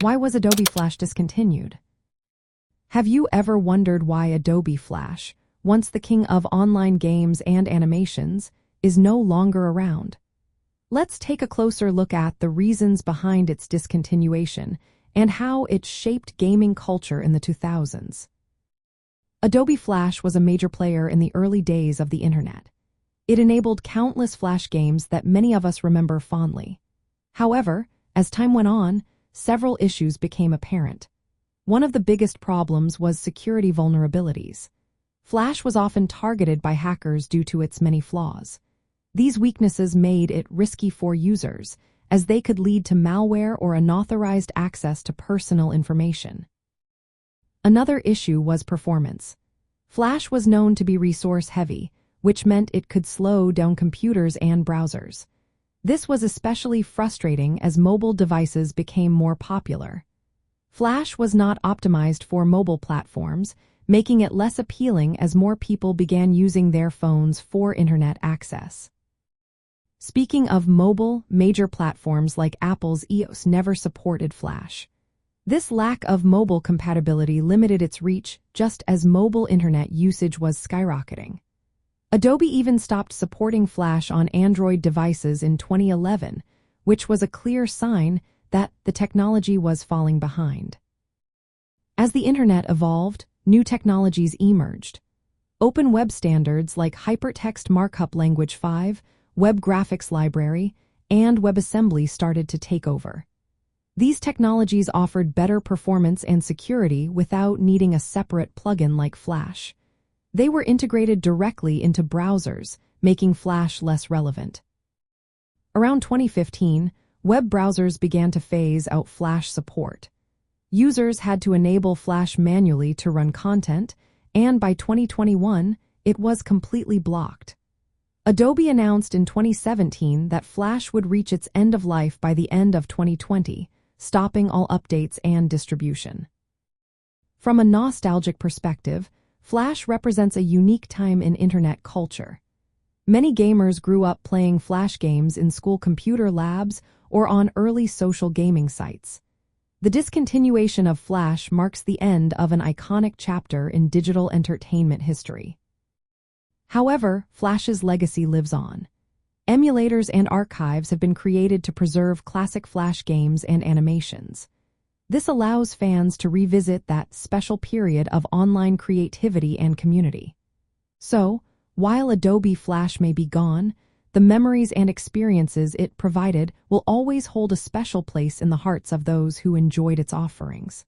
Why was Adobe Flash discontinued? Have you ever wondered why Adobe Flash, once the king of online games and animations, is no longer around? Let's take a closer look at the reasons behind its discontinuation and how it shaped gaming culture in the 2000s. Adobe Flash was a major player in the early days of the internet. It enabled countless Flash games that many of us remember fondly. However, as time went on, several issues became apparent. One of the biggest problems was security vulnerabilities. Flash was often targeted by hackers due to its many flaws. These weaknesses made it risky for users, as they could lead to malware or unauthorized access to personal information. Another issue was performance. Flash was known to be resource-heavy, which meant it could slow down computers and browsers. This was especially frustrating as mobile devices became more popular. Flash was not optimized for mobile platforms, making it less appealing as more people began using their phones for internet access. Speaking of mobile, major platforms like Apple's iOS never supported Flash. This lack of mobile compatibility limited its reach just as mobile internet usage was skyrocketing. Adobe even stopped supporting Flash on Android devices in 2011, which was a clear sign that the technology was falling behind. As the internet evolved, new technologies emerged. Open web standards like Hypertext Markup Language 5, Web Graphics Library, and WebAssembly started to take over. These technologies offered better performance and security without needing a separate plugin like Flash. They were integrated directly into browsers, making Flash less relevant. Around 2015, web browsers began to phase out Flash support. Users had to enable Flash manually to run content, and by 2021, it was completely blocked. Adobe announced in 2017 that Flash would reach its end of life by the end of 2020, stopping all updates and distribution. From a nostalgic perspective, Flash represents a unique time in internet culture. Many gamers grew up playing Flash games in school computer labs or on early social gaming sites. The discontinuation of Flash marks the end of an iconic chapter in digital entertainment history. However, Flash's legacy lives on. Emulators and archives have been created to preserve classic Flash games and animations. This allows fans to revisit that special period of online creativity and community. So, while Adobe Flash may be gone, the memories and experiences it provided will always hold a special place in the hearts of those who enjoyed its offerings.